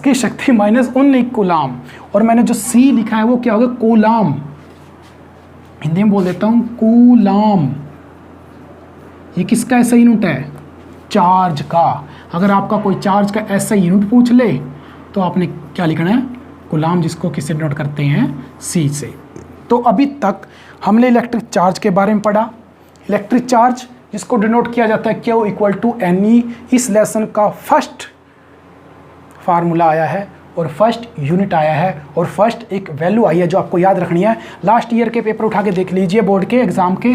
की शक्ति -19 कूलाम, और मैंने जो C लिखा है वो क्या होगा, कूलाम। हिंदी में बोल देता हूँ कूलाम। ये किसका ऐसा यूनिट है, चार्ज का। अगर आपका कोई चार्ज का ऐसा यूनिट पूछ ले तो आपने क्या लिखना है, कूलाम, जिसको किससे डिनोट करते हैं, C से। तो अभी तक हमने इलेक्ट्रिक चार्ज के बारे में पढ़ा। इलेक्ट्रिक चार्ज जिसको डिनोट किया जाता है Q = Ne, इस लेसन का फर्स्ट फार्मूला आया है और फर्स्ट यूनिट आया है और फर्स्ट एक वैल्यू आई है जो आपको याद रखनी है। लास्ट ईयर के पेपर उठा के देख लीजिए, बोर्ड के एग्ज़ाम के,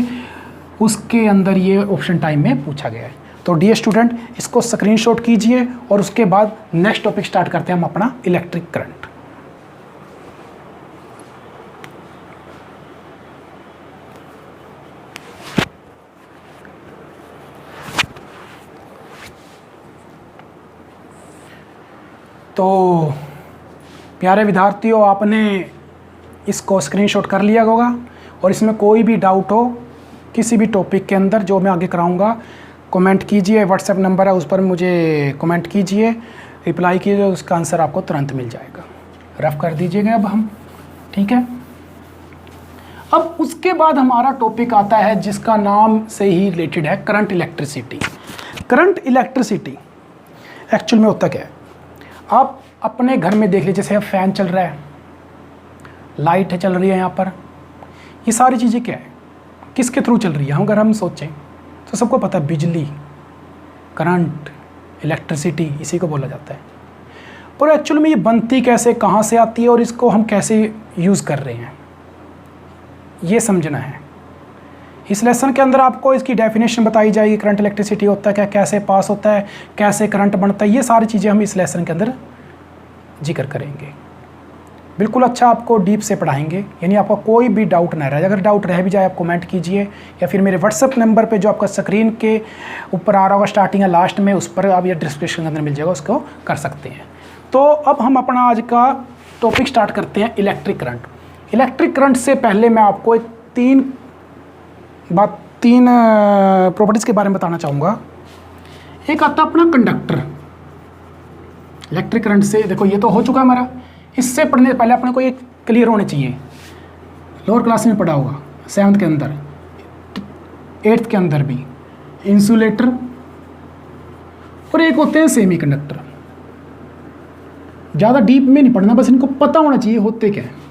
उसके अंदर ये ऑप्शन टाइम में पूछा गया है। तो डियर स्टूडेंट, इसको स्क्रीनशॉट कीजिए और उसके बाद नेक्स्ट टॉपिक स्टार्ट करते हैं हम अपना, इलेक्ट्रिक करंट। तो प्यारे विद्यार्थियों, आपने इसको स्क्रीनशॉट कर लिया होगा और इसमें कोई भी डाउट हो किसी भी टॉपिक के अंदर जो मैं आगे कराऊंगा, कमेंट कीजिए। व्हाट्सएप नंबर है, उस पर मुझे कमेंट कीजिए, रिप्लाई कीजिए, उसका आंसर आपको तुरंत मिल जाएगा। रफ कर दीजिएगा अब हम, ठीक है। अब उसके बाद हमारा टॉपिक आता है जिसका नाम से ही रिलेटेड है, current electricity. Current electricity actual में होता क्या है, आप अपने घर में देख लीजिए, जैसे अब फैन चल रहा है, लाइट है चल रही है यहाँ पर, ये सारी चीज़ें क्या है, किसके थ्रू चल रही है। अगर हम सोचें तो सबको पता है बिजली, करंट, इलेक्ट्रिसिटी इसी को बोला जाता है। पर एक्चुअल में ये बनती कैसे, कहाँ से आती है और इसको हम कैसे यूज़ कर रहे हैं, ये समझना है। इस लेसन के अंदर आपको इसकी डेफिनेशन बताई जाएगी, करंट इलेक्ट्रिसिटी होता है क्या, कैसे पास होता है, कैसे करंट बनता है, ये सारी चीज़ें हम इस लेसन के अंदर जिक्र करेंगे। बिल्कुल अच्छा आपको डीप से पढ़ाएंगे, यानी आपका कोई भी डाउट ना रहे। अगर डाउट रह भी जाए आप कमेंट कीजिए या फिर मेरे व्हाट्सएप नंबर पे जो आपका स्क्रीन के ऊपर आ रहा होगा स्टार्टिंग या लास्ट में, उस पर आप ये डिस्क्रिप्शन के अंदर मिल जाएगा, उसको कर सकते हैं। तो अब हम अपना आज का टॉपिक स्टार्ट करते हैं, इलेक्ट्रिक करंट। इलेक्ट्रिक करंट से पहले मैं आपको तीन प्रॉपर्टीज़ के बारे में बताना चाहूँगा। एक आता अपना कंडक्टर। इलेक्ट्रिक करंट से देखो ये तो हो चुका है हमारा, इससे पढ़ने से पहले अपने को एक क्लियर होने चाहिए। लोअर क्लास में पढ़ा होगा, 7th के अंदर, 8th के अंदर भी, इंसुलेटर और एक होते हैं सेमी कंडक्टर। ज़्यादा डीप में नहीं पढ़ना, बस इनको पता होना चाहिए होते क्या है।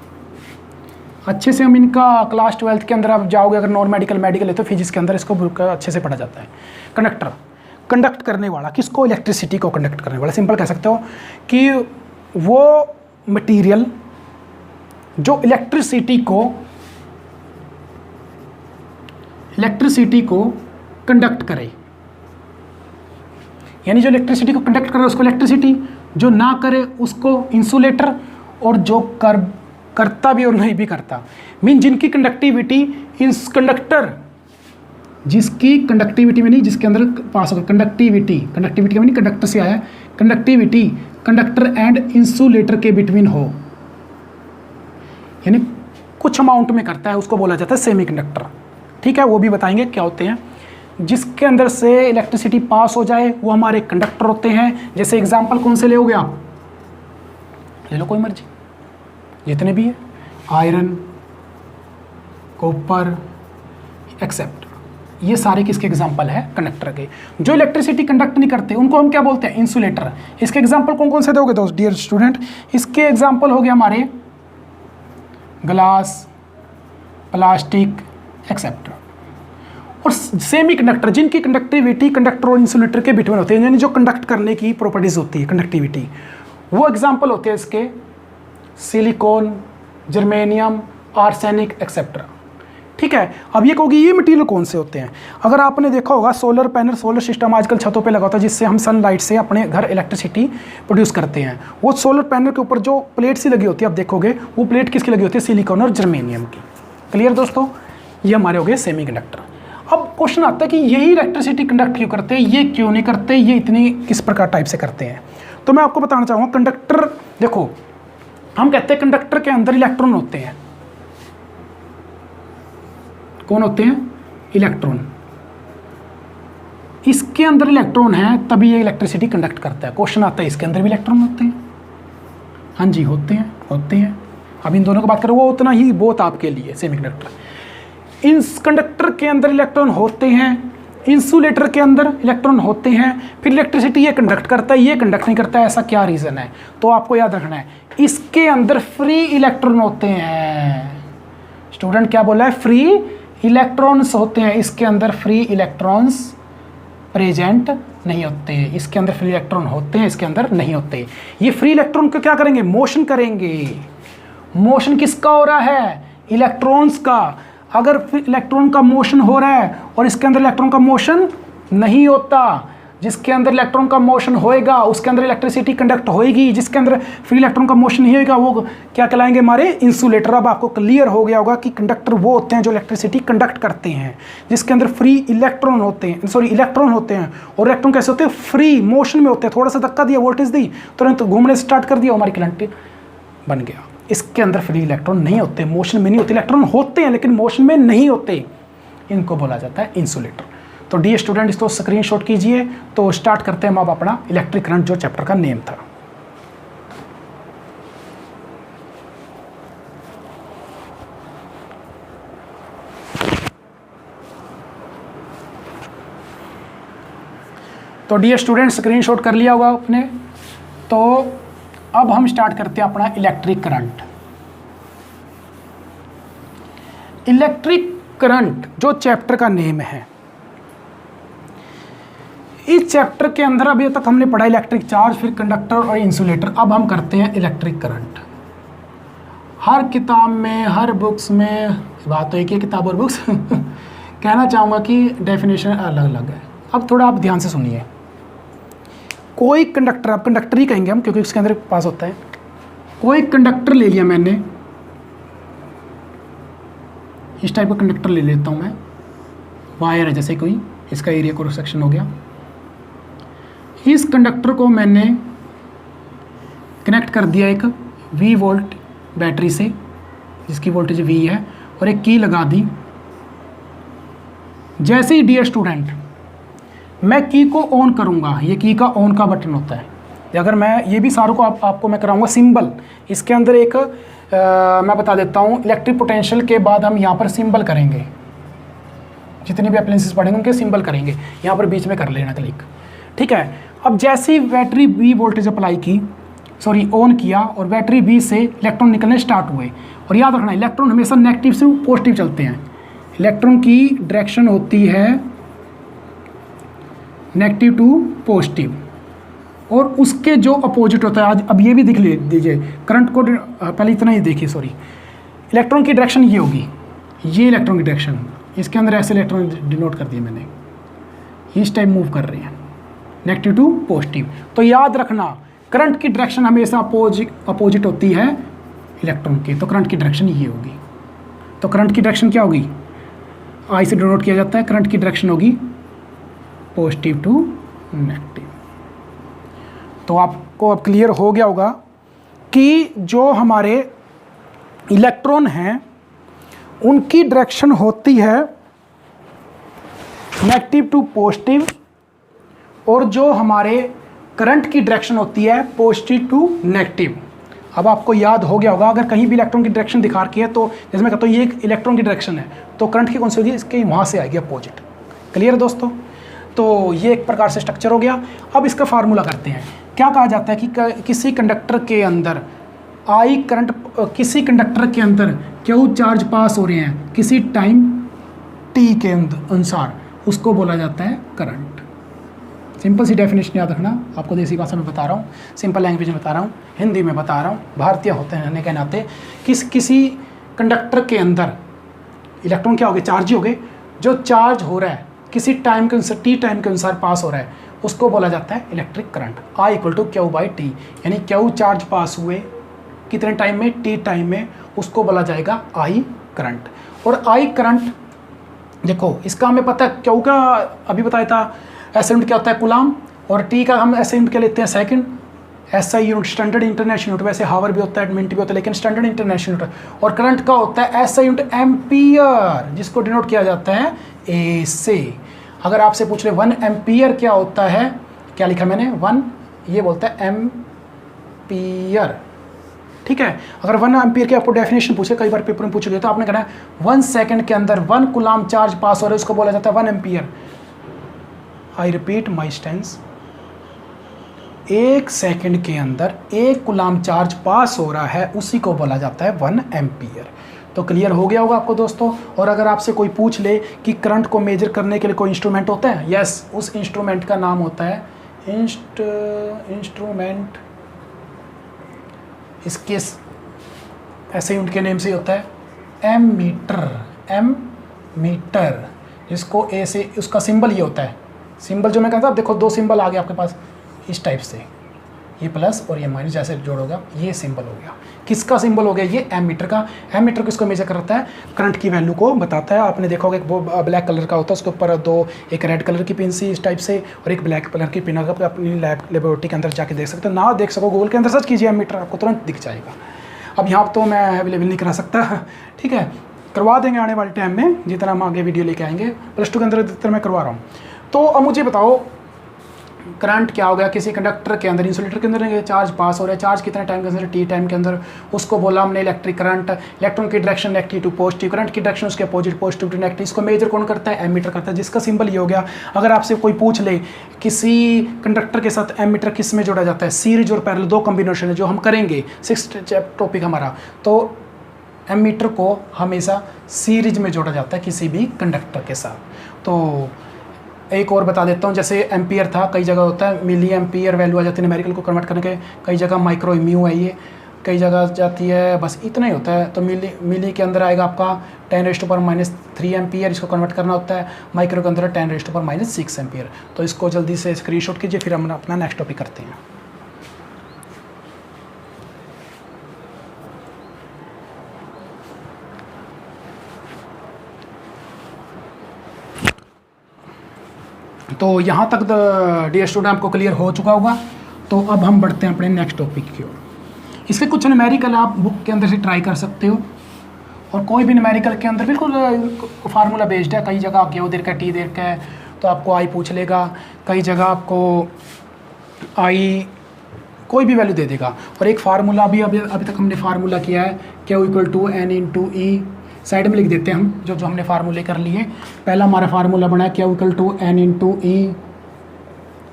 अच्छे से हम इनका क्लास 12th के अंदर आप जाओगे, अगर नॉन मेडिकल मेडिकल है तो फिजिक्स के अंदर इसको अच्छे से पढ़ा जाता है। कंडक्टर, कंडक्ट करने वाला, किसको, इलेक्ट्रिसिटी को कंडक्ट करने वाला। सिंपल कह सकते हो कि वो मटेरियल जो इलेक्ट्रिसिटी को कंडक्ट करे, यानी जो इलेक्ट्रिसिटी को कंडक्ट करे उसको इलेक्ट्रिसिटी, जो ना करे उसको इंसुलेटर, और जो करता भी और नहीं भी करता, मीन जिनकी कंडक्टिविटी इस कंडक्टर, जिसकी कंडक्टिविटी में नहीं, जिसके अंदर पास होगा कंडक्टिविटी का मीन कंडक्टर से आया, कंडक्टिविटी कंडक्टर एंड इंसुलेटर के बिटवीन हो, यानी कुछ अमाउंट में करता है, उसको बोला जाता है सेमी कंडक्टर। ठीक है, वो भी बताएंगे क्या होते हैं। जिसके अंदर से इलेक्ट्रिसिटी पास हो जाए वो हमारे कंडक्टर होते हैं। जैसे एग्जांपल कौन से लोगे आप, ले लो कोई मर्जी, जितने भी है, आयरन, कॉपर, एक्सेप्ट, ये सारे किसके एग्जांपल है, कंडक्टर के। जो इलेक्ट्रिसिटी कंडक्ट नहीं करते उनको हम क्या बोलते हैं, इंसुलेटर। इसके एग्जांपल कौन कौन से दोगे दोस्त, डियर स्टूडेंट? इसके एग्जांपल हो गए हमारे ग्लास, प्लास्टिक, एक्सेप्ट। और सेमी कंडक्टर, जिनकी कंडक्टिविटी कंडक्टर और इंसुलेटर के बिटवीन होती है, यानी जो कंडक्ट करने की प्रॉपर्टीज होती है कंडक्टिविटी, वो एग्जांपल होते हैं इसके सिलिकॉन, जर्मेनियम, आर्सेनिक, एक्सेट्रा। ठीक है, अब ये कहोगी ये मटेरियल कौन से होते हैं। अगर आपने देखा होगा सोलर पैनल, सोलर सिस्टम आजकल छतों पे लगा होता है, जिससे हम सनलाइट से अपने घर इलेक्ट्रिसिटी प्रोड्यूस करते हैं। वो सोलर पैनल के ऊपर जो प्लेट सी लगी होती है, आप देखोगे वो प्लेट किसकी लगी होती है, सिलिकॉन और जर्मेनियम की। क्लियर दोस्तों, ये हमारे हो गए सेमी कंडक्टर। अब क्वेश्चन आता है कि यही इलेक्ट्रिसिटी कंडक्ट क्यों करते हैं, ये क्यों नहीं करते, ये इतनी किस प्रकार टाइप से करते हैं। तो मैं आपको बताना चाहूँगा, कंडक्टर देखो, हम कहते हैं कंडक्टर के अंदर इलेक्ट्रॉन होते हैं। कौन होते हैं, इलेक्ट्रॉन। इसके अंदर इलेक्ट्रॉन है तभी ये इलेक्ट्रिसिटी कंडक्ट करता है। क्वेश्चन आता है इसके अंदर भी इलेक्ट्रॉन होते हैं, हाँ जी होते हैं। अब इन दोनों की बात करें, वो उतना ही बहुत आपके लिए सेमीकंडक्टर। इन कंडक्टर के अंदर इलेक्ट्रॉन होते हैं, इंसुलेटर के अंदर इलेक्ट्रॉन होते हैं, फिर इलेक्ट्रिसिटी ये कंडक्ट करता है, ये कंडक्ट नहीं करता है। ऐसा क्या रीज़न है, तो आपको याद रखना है, इसके अंदर फ्री इलेक्ट्रॉन होते हैं। स्टूडेंट क्या बोला है, फ्री इलेक्ट्रॉन्स होते हैं। इसके अंदर फ्री इलेक्ट्रॉन्स प्रेजेंट नहीं होते, इसके अंदर फ्री इलेक्ट्रॉन होते हैं, इसके अंदर नहीं होते। ये फ्री इलेक्ट्रॉन को क्या करेंगे, मोशन करेंगे। मोशन किसका हो रहा है, इलेक्ट्रॉन्स का। अगर इलेक्ट्रॉन का मोशन हो रहा है और इसके अंदर इलेक्ट्रॉन का मोशन नहीं होता, जिसके अंदर इलेक्ट्रॉन का मोशन होएगा उसके अंदर इलेक्ट्रिसिटी कंडक्ट होएगी, जिसके अंदर फ्री इलेक्ट्रॉन का मोशन नहीं होएगा वो क्या कहलाएंगे, हमारे इंसुलेटर। अब आपको क्लियर हो गया होगा कि कंडक्टर वो होते हैं जो इलेक्ट्रिसिटी कंडक्ट करते हैं, जिसके अंदर फ्री इलेक्ट्रॉन होते हैं, इलेक्ट्रॉन होते हैं। और इलेक्ट्रॉन कैसे होते हैं, फ्री मोशन में होते हैं। थोड़ा सा धक्का दिया, वोल्टेज दी, तुरंत घूमने स्टार्ट कर दिया, हमारी करंट बन गया। इसके अंदर फ्री इलेक्ट्रॉन नहीं होते, मोशन में नहीं होते, इलेक्ट्रॉन होते हैं लेकिन मोशन में नहीं होते, इनको बोला जाता है इंसुलेटर। तो डी स्टूडेंट इसको स्क्रीनशॉट कीजिए। तो स्टार्ट करते हैं हम अब अपना इलेक्ट्रिक करंट, जो चैप्टर का नेम था। तो डी स्टूडेंट स्क्रीनशॉट कर लिया होगा आपने। तो अब हम स्टार्ट करते हैं अपना इलेक्ट्रिक करंट। इलेक्ट्रिक करंट जो चैप्टर का नेम है, इस चैप्टर के अंदर अभी तक हमने पढ़ा इलेक्ट्रिक चार्ज, फिर कंडक्टर और इंसुलेटर। अब हम करते हैं इलेक्ट्रिक करंट। हर किताब में, हर बुक्स में, बात तो एक ही किताब और बुक्स कहना चाहूँगा कि डेफिनेशन अलग अलग है। अब थोड़ा आप ध्यान से सुनिए। कोई कंडक्टर, अब कंडक्टर ही कहेंगे हम क्योंकि उसके अंदर पास होता है। कोई कंडक्टर ले लिया मैंने, इस टाइप का कंडक्टर ले लेता हूँ मैं, वायर है जैसे कोई, इसका एरिया क्रॉस सेक्शन हो गया। इस कंडक्टर को मैंने कनेक्ट कर दिया एक V वोल्ट बैटरी से, जिसकी वोल्टेज V है, और एक की लगा दी। जैसे ही डियर स्टूडेंट मैं की को ऑन करूंगा, ये की का ऑन का बटन होता है। अगर मैं ये भी सारों को आपको मैं कराऊंगा सिंबल, इसके अंदर एक मैं बता देता हूँ, इलेक्ट्रिक पोटेंशियल के बाद हम यहाँ पर सिंबल करेंगे, जितने भी अप्लायंसेस पढ़ेंगे उनके सिंबल करेंगे, यहाँ पर बीच में कर लेना क्लिक, ठीक है। अब जैसे ही बैटरी B वोल्टेज अप्लाई की, सॉरी ऑन किया, और बैटरी B से इलेक्ट्रॉन निकलने स्टार्ट हुए। और याद रखना इलेक्ट्रॉन हमेशा नेगेटिव से पॉजिटिव चलते हैं। इलेक्ट्रॉन की डायरेक्शन होती है नेगेटिव टू पॉजिटिव, और उसके जो अपोजिट होता है, आज अब ये भी दिख लीजिए करंट को, पहले इतना ही देखिए, सॉरी, इलेक्ट्रॉन की डायरेक्शन ये होगी, ये इलेक्ट्रॉन की डायरेक्शन, इसके अंदर ऐसे इलेक्ट्रॉन डिनोट कर दिए मैंने, इस टाइप मूव कर रहे हैं नेगेटिव टू पॉजिटिव। तो याद रखना करंट की डायरेक्शन हमेशा अपोजिट होती है इलेक्ट्रॉन की, तो करंट की डायरेक्शन ये होगी। तो करंट की डायरेक्शन क्या होगी, आई से डिनोट किया जाता है, करंट की डायरेक्शन होगी पॉजिटिव टू नेगेटिव। तो आपको अब क्लियर हो गया होगा कि जो हमारे इलेक्ट्रॉन हैं उनकी डायरेक्शन होती है नेगेटिव टू पॉजिटिव, और जो हमारे करंट की डायरेक्शन होती है पॉजिटिव टू नेगेटिव। अब आपको याद हो गया होगा, अगर कहीं भी इलेक्ट्रॉन की डायरेक्शन दिखा रखी है, तो जैसे मैं कहता हूँ ये एक इलेक्ट्रॉन की डायरेक्शन है, तो करंट की कौन सी होगी, इसके वहाँ से आएगी अपोजिट। क्लियर है दोस्तों। तो ये एक प्रकार से स्ट्रक्चर हो गया। अब इसका फार्मूला करते हैं। क्या कहा जाता है कि किसी कंडक्टर के अंदर आई करंट, किसी कंडक्टर के अंदर क्यू चार्ज पास हो रहे हैं किसी टाइम टी के अनुसार, उसको बोला जाता है करंट। सिंपल सी डेफिनेशन याद रखना, आपको देसी भाषा में बता रहा हूँ, सिंपल लैंग्वेज में बता रहा हूँ, हिंदी में बता रहा हूँ, भारतीय होते हैं के नाते। किसी कंडक्टर के अंदर इलेक्ट्रॉन क्या हो गए, चार्ज ही हो गए, जो चार्ज हो रहा है किसी टाइम के अनुसार, टी टाइम के अनुसार पास हो रहा है, उसको बोला जाता है electric current. I equal to Q by T, यानी क्यू चार्ज पास हुए कितने टाइम में, टी टाइम में, उसको बोला जाएगा I करंट। और I करंट देखो, इसका हमें पता है, क्यू का अभी बताया था ऐसे यूनिट क्या होता है कूलाम, और टी का हम ऐसे यूनिट क्या लेते हैं सेकंड, ऐसा यूनिट स्टैंडर्ड इंटरनेशनल यूनिट, वैसे हावर भी होता है, मिनट भी होता है, लेकिन स्टैंडर्ड इंटरनेशनल यूनिट। और करंट का होता है ऐसा यूनिट एम्पियर, जिसको डिनोट किया जाता है ए से। अगर आपसे पूछ ले 1 एम्पियर क्या होता है, क्या लिखा मैंने 1, ये बोलता है एम्पियर, ठीक है। अगर 1 एम्पियर की आपको डेफिनेशन पूछे, कई बार पेपर में पूछे गए, तो आपने कहना है 1 सेकंड के अंदर 1 कूलाम चार्ज पास हो रहा है, उसको बोला जाता है 1 ampere. I repeat my stance, 1 second के अंदर 1 कूलाम चार्ज पास हो रहा है, उसी को बोला जाता है 1 एम्पियर। तो क्लियर हो गया होगा आपको दोस्तों। और अगर आपसे कोई पूछ ले कि करंट को मेजर करने के लिए कोई इंस्ट्रूमेंट होता है, यस, उस इंस्ट्रूमेंट का नाम होता है इंस्ट्रूमेंट, इसके ऐसे उनके नेम से होता है एमीटर, जिसको ए से, उसका सिंबल ये होता है, सिंबल जो मैं कहता हूँ, देखो 2 सिंबल आ गए आपके पास इस टाइप से, ये प्लस और ये माइनस, जैसे जोड़ोगा ये सिंबल हो गया। किसका सिंबल हो गया, ये एमीटर का। एमीटर किसको मेजर करता है, करंट की वैल्यू को बताता है। आपने देखा होगा एक वो ब्लैक कलर का होता है, उसके ऊपर 2, एक रेड कलर की पिन सी इस टाइप से, और एक ब्लैक कलर की पिन। अगर अपनी लेबोरेटरी के अंदर जाके देख सकते हो, ना देख सको गूगल के अंदर सर्च कीजिए एमीटर, आपको तुरंत दिख जाएगा। अब यहाँ तो मैं अवेलेबल नहीं करा सकता, ठीक है, करवा देंगे आने वाले टाइम में, जितना हम आगे वीडियो लेके आएंगे। +2 के अंदर जितना मैं करवा रहा हूँ। तो अब मुझे बताओ करंट क्या हो गया, किसी कंडक्टर के अंदर, इंसुलेटर के अंदर चार्ज पास हो रहा है, चार्ज कितने टाइम के अंदर, टी टाइम के अंदर, उसको बोला हमने इलेक्ट्रिक करंट। इलेक्ट्रॉन की direction negative to positive, current की डायरेक्शन उसके अपोजिट, पॉजिटिव टू नेगेटिव। इसको मेजर कौन करता है, एमीटर करता है, जिसका सिंबल ये हो गया। अगर आपसे कोई पूछ ले किसी कंडक्टर के साथ एमीटर किस में जोड़ा जाता है, सीरीज और पैरेलल, दो कॉम्बिनेशन है जो हम करेंगे, 6th टॉपिक हमारा, तो एमीटर को हमेशा सीरीज में जोड़ा जाता है किसी भी कंडक्टर के साथ। तो एक और बता देता हूँ, जैसे एम्पियर था, कई जगह होता है मिली एम्पियर वैल्यू आ जाती है न्यूमेरिकल को कन्वर्ट करने के, कई जगह माइक्रो म्यू है, ये कई जगह जाती है, बस इतना ही होता है। तो मिली के अंदर आएगा आपका 10⁻³ एम्पियर, इसको कन्वर्ट करना होता है। माइक्रो के अंदर 10⁻6 एम्पियर। तो इसको जल्दी से स्क्रीनशॉट कीजिए, फिर हम अपना नेक्स्ट टॉपिक करते हैं। तो यहाँ तक डियर स्टूडेंट आपको क्लियर हो चुका होगा। तो अब हम बढ़ते हैं अपने नेक्स्ट टॉपिक की ओर। इसके कुछ न्यूमेरिकल आप बुक के अंदर से ट्राई कर सकते हो, और कोई भी न्यूमेरिकल के अंदर बिल्कुल फार्मूला बेस्ड है। कई जगह क्यू देर का टी देर का है तो आपको आई पूछ लेगा, कई जगह आपको आई कोई भी वैल्यू दे देगा। और एक फार्मूला भी अभी तक हमने फार्मूला किया है, Q = N × E। साइड में लिख देते हैं हम जो हमने फार्मूले कर लिए। पहला हमारा फार्मूला बना है Q = N × E।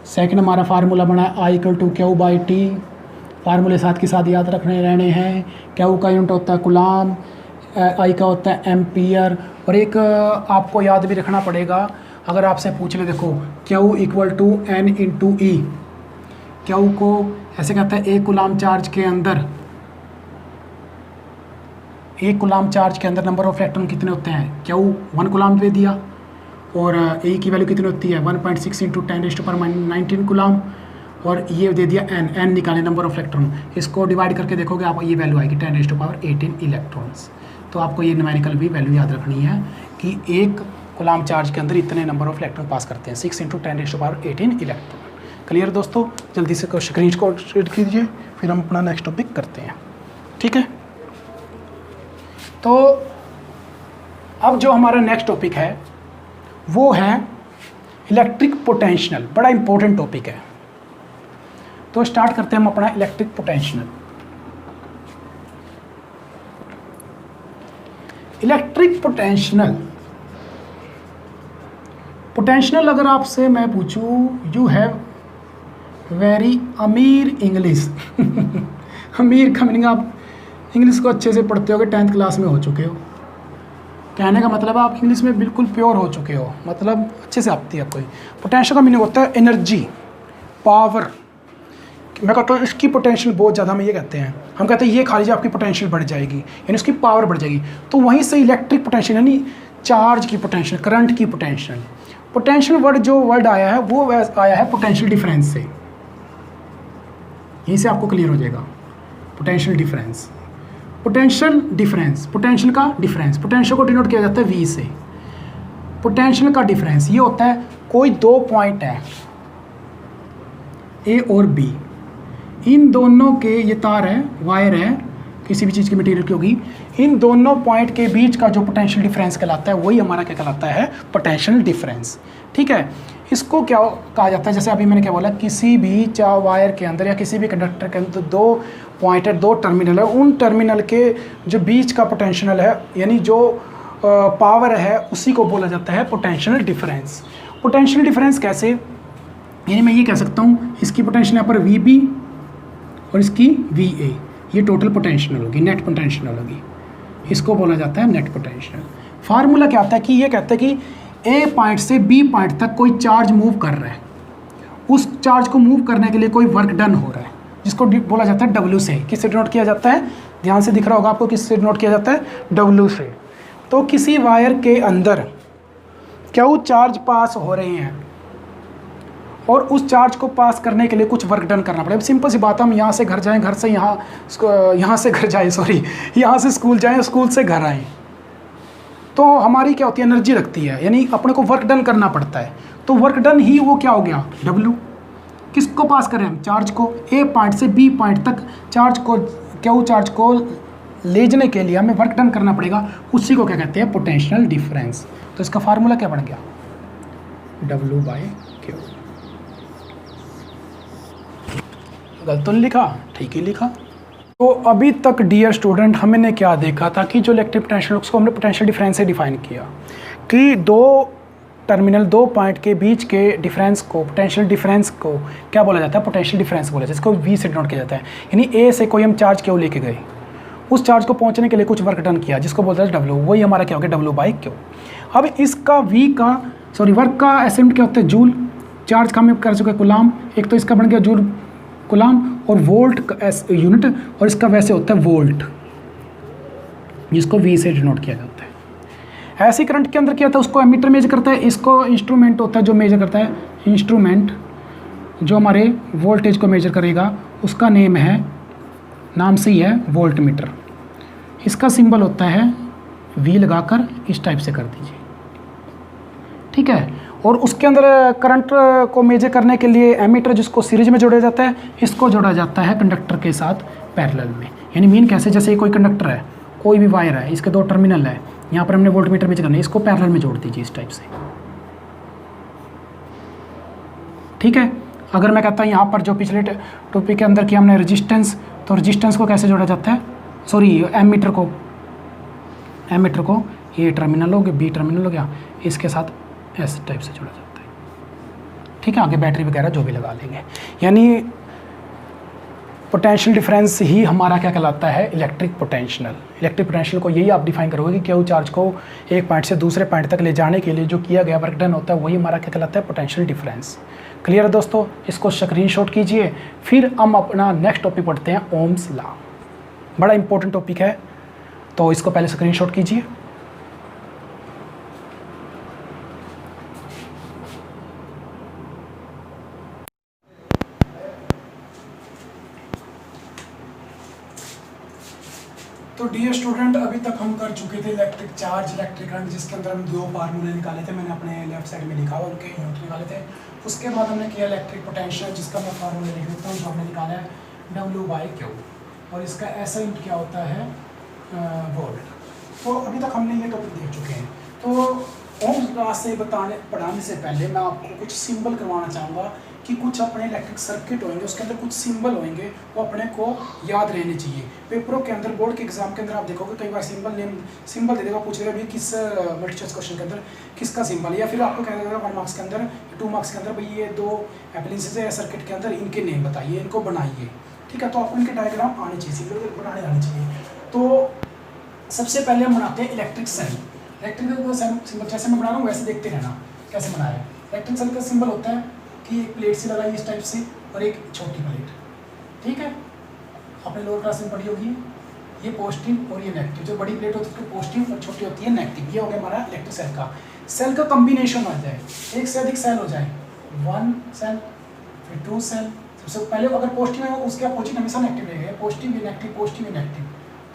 सेकंड हमारा फार्मूला बना है I = Q/T। फार्मूले साथ के साथ याद रखने रहने हैं। Q का यूनिट होता है कुलाम, I का होता है एम्पियर। और एक आपको याद भी रखना पड़ेगा, अगर आपसे पूछ ले, देखो Q = N × E। Q को ऐसे कहता है एक कुलाम चार्ज के अंदर, एक कुलाम चार्ज के अंदर नंबर ऑफ इलेक्ट्रॉन कितने होते हैं, Q 1 कुलाम दे दिया, और A की वैल्यू कितनी होती है 1.6 × 10⁻19 कुलाम, और ये दे दिया N निकाले नंबर ऑफ इलेक्ट्रॉन। इसको डिवाइड करके देखोगे आप, ये वैल्यू आएगी 10⁻18 इलेक्ट्रॉन्स। तो आपको ये न्यूमेरिकल भी वैल्यू याद रखनी है कि एक कुलाम चार्ज के अंदर इतने नंबर ऑफ इलेक्ट्रॉन पास करते हैं, 6 × 10⁻18 इलेक्ट्रॉन। क्लियर दोस्तों, जल्दी से स्क्रीनशॉट कीजिए, फिर हम अपना नेक्स्ट टॉपिक करते हैं, ठीक है। तो अब जो हमारा नेक्स्ट टॉपिक है वो है इलेक्ट्रिक पोटेंशियल। बड़ा इंपॉर्टेंट टॉपिक है। तो स्टार्ट करते हैं हम अपना इलेक्ट्रिक पोटेंशियल। इलेक्ट्रिक पोटेंशियल अगर आपसे मैं पूछूं, यू हैव वेरी अमीर इंग्लिश अमीर का मीनिंग आप इंग्लिश को अच्छे से पढ़ते होगे, 10th क्लास में हो चुके हो। कहने का मतलब आप इंग्लिश में बिल्कुल प्योर हो चुके हो, मतलब अच्छे से आती है आपको। पोटेंशियल का मीनिंग होता है एनर्जी, पावर। मैं कहता हूँ इसकी पोटेंशियल बहुत ज़्यादा, हम ये कहते हैं, हम कहते हैं ये खा लीजिए आपकी पोटेंशियल बढ़ जाएगी, यानी उसकी पावर बढ़ जाएगी। तो वहीं से इलेक्ट्रिक पोटेंशियल यानी चार्ज की पोटेंशियल, करंट की पोटेंशियल। पोटेंशियल वर्ड आया है वो आया है पोटेंशियल डिफरेंस से, यहीं से आपको क्लियर हो जाएगा। पोटेंशियल डिफरेंस, पोटेंशियल का डिफरेंस, पोटेंशियल को डिनोट किया जाता है V से। पोटेंशियल का डिफरेंस ये होता है, कोई दो पॉइंट है A और B, इन दोनों के, ये तार है, वायर है, किसी भी चीज़ की मटेरियल की होगी, इन दोनों पॉइंट के बीच का जो पोटेंशियल डिफरेंस कहलाता है वही हमारा क्या कहलाता है, पोटेंशियल डिफरेंस, ठीक है। इसको क्या कहा जाता है, जैसे अभी मैंने क्या बोला, किसी भी वायर के अंदर या किसी भी कंडक्टर के अंदर दो पॉइंट है, दो टर्मिनल है, उन टर्मिनल के जो बीच का पोटेंशियल है यानी जो पावर है उसी को बोला जाता है पोटेंशियल डिफरेंस। पोटेंशियल डिफरेंस कैसे, यानी मैं ये कह सकता हूँ इसकी पोटेंशियल यहाँ पर VB और इसकी VA, ये टोटल पोटेंशियल होगी, नेट पोटेंशियल होगी, इसको बोला जाता है नेट पोटेंशियल। फार्मूला क्या आता है कि ये कहता है कि A पॉइंट से B पॉइंट तक कोई चार्ज मूव कर रहा है, उस चार्ज को मूव करने के लिए कोई वर्क डन हो रहा है, जिसको बोला जाता है W से। किससे डिनोट किया जाता है, ध्यान से दिख रहा होगा आपको, किससे डिनोट किया जाता है, W से। तो किसी वायर के अंदर क्या वो चार्ज पास हो रहे हैं और उस चार्ज को पास करने के लिए कुछ वर्क डन करना पड़ेगा। सिंपल सी बात है, हम यहाँ से घर जाएं, घर से यहाँ से घर जाएं, यहाँ से स्कूल जाएं, स्कूल से घर आएँ, तो हमारी क्या होती है, एनर्जी लगती है, यानी अपने को वर्क डन करना पड़ता है। तो वर्क डन ही वो क्या हो गया, W। किसको पास करें हम, चार्ज को। A पॉइंट से B पॉइंट तक चार्ज को, क्या वो चार्ज को ले जाने के लिए हमें वर्क डन करना पड़ेगा, उसी को क्या कहते हैं, पोटेंशियल डिफरेंस। तो इसका फार्मूला क्या बन गया, W/Q। गलत तो नहीं लिखा, ठीक ही लिखा। तो अभी तक डियर स्टूडेंट हमने क्या देखा था कि जो इलेक्ट्रिक पोटेंशियल उसको हमने पोटेंशियल डिफरेंस से डिफाइन किया कि दो टर्मिनल, दो पॉइंट के बीच के डिफरेंस को, पोटेंशियल डिफरेंस को क्या बोला जाता है, पोटेंशियल डिफरेंस बोला जाता है, इसको V से डिनोट किया जाता है। यानी A से कोई हम चार्ज क्यों लेके गए, उस चार्ज को पहुंचने के लिए कुछ वर्क डन किया जिसको बोलते हैं W, वही हमारा क्या हो गया, W/Q। अब इसका वर्क का एसिमेट क्या होता है, जूल। चार्ज का हम कर चुके गुलाम, एक तो इसका बन गया जूल गुलाम, और वोल्ट का यूनिट, और इसका वैसे होता है वोल्ट, जिसको V से डिनोट किया जाता है। ऐसी करंट के अंदर क्या होता है, उसको एमीटर मेजर करता है, इसको इंस्ट्रूमेंट होता है जो मेजर करता है, इंस्ट्रूमेंट जो हमारे वोल्टेज को मेजर करेगा उसका नेम है, नाम से ही है वोल्ट मीटर। इसका सिंबल होता है V लगाकर इस टाइप से कर दीजिए, ठीक है। और उसके अंदर करंट को मेजर करने के लिए एमीटर जिसको सीरीज में जोड़ा जाता है, इसको जोड़ा जाता है कंडक्टर के साथ पैरेलल में। यानी मीन कैसे, जैसे ये कोई कंडक्टर है, कोई भी वायर है, इसके दो टर्मिनल है, यहाँ पर हमने वोल्ट मीटर मेजर करना है, इसको पैरेलल में जोड़ दीजिए इस टाइप से, ठीक है। अगर मैं कहता हूँ यहाँ पर जो पिछले टॉपिक के अंदर किया हमने रेजिस्टेंस, तो रेजिस्टेंस को कैसे जोड़ा जाता है, सॉरी एमीटर को ये टर्मिनल हो गया, बी टर्मिनल हो गया, इसके साथ इस टाइप से जोड़ा जाता है, ठीक है। आगे बैटरी वगैरह जो भी लगा लेंगे। यानी पोटेंशियल डिफरेंस ही हमारा क्या कहलाता है, इलेक्ट्रिक पोटेंशियल। इलेक्ट्रिक पोटेंशियल को यही आप डिफाइन करोगे कि क्यू चार्ज को एक पॉइंट से दूसरे पॉइंट तक ले जाने के लिए जो किया गया वर्क डन होता है, वही हमारा क्या कहलाता है, पोटेंशियल डिफरेंस। क्लियर है दोस्तों, इसको स्क्रीनशॉट कीजिए। फिर हम अपना नेक्स्ट टॉपिक पढ़ते हैं, ओम्स लॉ। बड़ा इंपॉर्टेंट टॉपिक है, तो इसको पहले स्क्रीनशॉट कीजिए। तो डियर स्टूडेंट, अभी तक हम कर चुके थे इलेक्ट्रिक चार्ज, इलेक्ट्रिक करंट, जिसके अंदर हम दो फार्मूले निकाले थे, मैंने अपने लेफ्ट साइड में लिखा हुआ, उनके यूनिट निकाले थे। उसके बाद हमने किया इलेक्ट्रिक पोटेंशियल, जिसका मैं फार्मूला लिख देता हूँ, जो हमने निकाला है W/Q, और इसका ऐसा यूनिट क्या होता है, वोल्ट। तो अभी तक हमने ये टॉपिक देख चुके हैं। तो ओम्स लॉ से पढ़ाने से पहले मैं आपको कुछ सिंबल करवाना चाहूँगा कि कुछ अपने इलेक्ट्रिक सर्किट होंगे, उसके अंदर कुछ सिंबल होंगे, वो अपने को याद रहने चाहिए। पेपरों के अंदर, बोर्ड के एग्जाम के अंदर आप देखोगे कई बार सिंबल दे देगा, पूछ लेगा भी किस मल्टी चॉइस क्वेश्चन के अंदर किसका सिंबल है, या फिर आपको कह देगा 1 मार्क्स के अंदर, 2 मार्क्स के अंदर, भाई ये दो एप्लायंसेस है सर्किट के अंदर, इनके नेम बताइए, इनको बनाइए, ठीक है। तो आपको इनके डायग्राम आने चाहिए, सिंबल बनाने आने चाहिए। तो सबसे पहले हम बनाते हैं इलेक्ट्रिक सेल। इलेक्ट्रिक सिंबल जैसे मैं बना रहा हूँ वैसे देखते रहना कैसे बनाया है। इलेक्ट्रिक सेल का सिंबल होता है कि एक प्लेट से लगाई इस टाइप से, और एक छोटी प्लेट, ठीक है। आपने लोअर क्लास में पढ़ी होगी, ये पॉजिटिव और ये नेगेटिव। जो बड़ी प्लेट होती है उसको पॉजिटिव और छोटी होती है नेगेटिव। ये हो गया हमारा इलेक्ट्रिक सेल का। सेल का कॉम्बिनेशन हो जाए, एक से अधिक सेल हो जाए, 1 सेल फिर 2 सेल। सबसे पहले अगर पॉजिटिव है उसके अपोजिट हमेशा नेगेटिव रहेगा, पॉजिटिव ये नेगेटिव, पॉजिटिव ये नेगेटिव,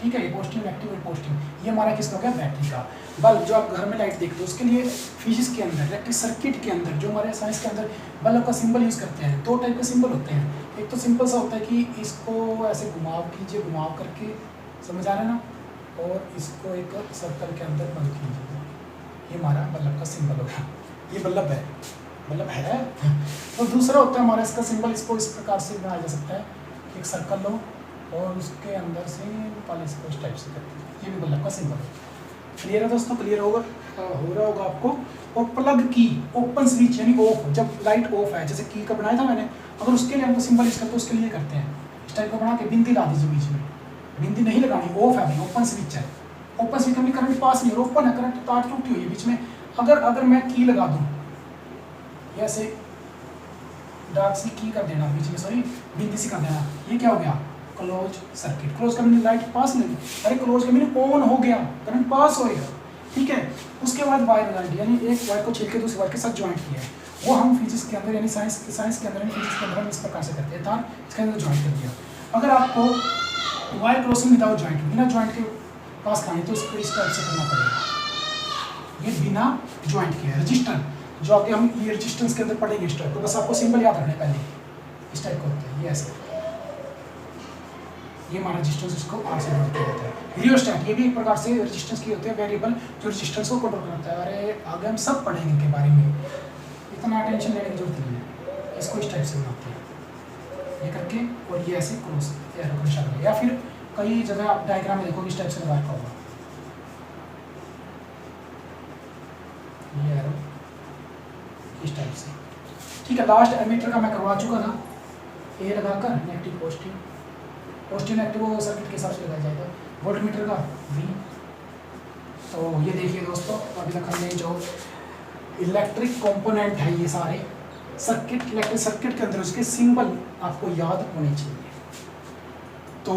ठीक है। ये पॉजिटिव नेगेटिव और पॉजिटिव, ये हमारा किसका हो गया, बैटरी का। बल्ब जो आप घर में लाइट देखते हो, उसके लिए फिजिक्स के अंदर, इलेक्ट्रिक सर्किट के अंदर, जो हमारे साइंस के अंदर बल्ब का सिंबल यूज़ करते हैं, 2 टाइप के सिंबल होते हैं। एक तो सिंपल सा होता है कि इसको ऐसे घुमाव कीजिए, घुमाव करके, समझ आ रहा है ना, और इसको एक सर्कल के अंदर बंद कीजिए, ये हमारा बल्ब का सिंबल होगा। ये बल्ब है। तो दूसरा होता है हमारा इसका सिंबल, इसको इस प्रकार से बनाया जा सकता है, एक सर्कल लो और उसके अंदर से पहले इसको इस टाइप से कर दीजिए, ये भी बल्ब का सिंबल है। क्लियर है दोस्तों, क्लियर हो रहा होगा आपको। और प्लग की ओपन स्विच यानी ऑफ, जब लाइट ऑफ है, जैसे की का बनाया था मैंने, अगर उसके लिए हमको सिंबल यूज करते हैं, उसके लिए करते हैं इस टाइप का बना के बिंदी ला दीजिए बीच में। बिंदी नहीं लगानी, ऑफ है भाई, ओपन स्विच है। ओपन स्विच में करंट पास नहीं हो रहा, ओपन है, करंट तार टूटी हुई है बीच में। अगर मैं की लगा दूँ, ऐसे डार्क सी की कर देना बीच में, सॉरी बिंदी सी कर देना, ये क्या हो गया, क्लोज सर्किट। क्लोज का मीनिंग लाइट पास नहीं, अरे क्लोज का मीनिंग ऑन हो गया, करंट पास होएगा, ठीक है। उसके बाद वायर लगाएंगे, यानी एक वायर को छील के दूसरे वायर के साथ ज्वाइंट किया है, वो हम फिजिक्स के अंदर यानी साइंस के अंदर, फिजिक्स के अंदर हम इस प्रकार से करते हैं, तार इसके अंदर ज्वाइंट कर दिया। अगर आपको वायर क्रॉसिंग विदाउट ज्वाइंट, बिना ज्वाइंट के पास करानी, तो इसको इस टाइप से करना पड़ेगा, ये बिना ज्वाइंट किया। रजिस्टर जो आगे हम ये रजिस्टेंस के अंदर पढ़ेंगे इस टाइप को, बस आपको सिंबल याद रखना पहले, इस टाइप का होता है, ये ऐसे, ये हमारा रजिस्टेंस, इसको आर से डिनोट किया जाता है। रियोस्टैट, ये भी एक प्रकार से रेजिस्टेंस की होते हैं वेरिएबल जो रेजिस्टेंस को कंट्रोल करता है। अरे आगे हम सब पढ़ेंगे इनके बारे में, इतना टेंशन लेने की जरूरत नहीं है। इसको इस टाइप से बनाते हैं ये करके, और ये ऐसे क्रॉस एरो का निशान, या फिर कई जगह आप डायग्राम में देखोगे इस टाइप से लगा होगा ये एरो इस टाइप से। ठीक है, लास्ट एमीटर का मैं करवा चुका था, ए लगाकर नेगेटिव पॉजिटिव, पॉजिटिव नेगेटिव वो सर्किट के हिसाब से लगाया जाएगा। वोल्ट मीटर का वी। तो ये देखिए दोस्तों, अभी तक हमने जो इलेक्ट्रिक कंपोनेंट है ये सारे सर्किट, इलेक्ट्रिक सर्किट के अंदर उसके सिंबल आपको याद होने चाहिए। तो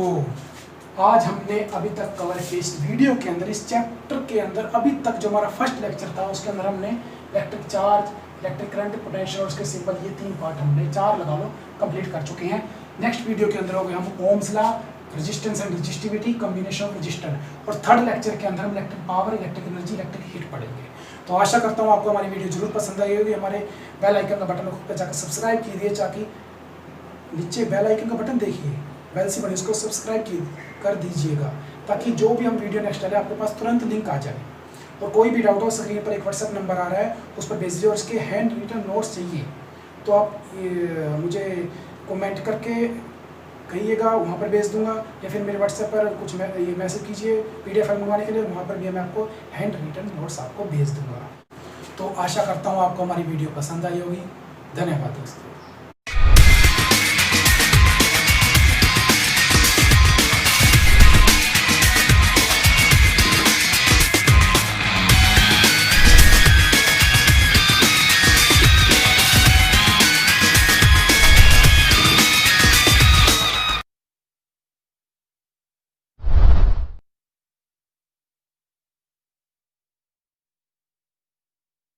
आज हमने अभी तक कवर किया इस वीडियो के अंदर, इस चैप्टर के अंदर अभी तक जो हमारा फर्स्ट लेक्चर था उसके अंदर हमने electric charge, electric current, potential और उसके सिंबल, ये 3 पार्ट हमने 4 लगा लो कंप्लीट कर चुके हैं। नेक्स्ट वीडियो के अंदर हो गए हम Ohm's law, resistance and resistivity, combination of resistor, और थर्ड लेक्चर के अंदर हम electric power, electric energy, electric heat पढ़ेंगे। तो आशा करता हूँ आपको हमारी वीडियो जरूर पसंद आई होगी। हमारे बेल आइकन का बटन को जाकर सब्सक्राइब कीजिए, ताकि नीचे बेल आइकन का बटन देखिए, बेल से बने उसको सब्सक्राइब कर दीजिएगा, ताकि जो भी हम वीडियो नेक्स्ट डालें आपके पास तुरंत लिंक आ जाए। और कोई भी डाउट हो, स्क्रीन पर एक व्हाट्सएप नंबर आ रहा है, उस पर भेज दीजिए, और उसके हैंड रिटन नोट्स चाहिए तो आप मुझे कमेंट करके कहिएगा, वहाँ पर भेज दूंगा, या फिर मेरे व्हाट्सएप पर कुछ ये मैसेज कीजिए PDF फाइल मंगवाने के लिए, वहाँ पर भी मैं आपको हैंड रिटन नोट्स आपको भेज दूंगा। तो आशा करता हूँ आपको हमारी वीडियो पसंद आई होगी। धन्यवाद दोस्तों।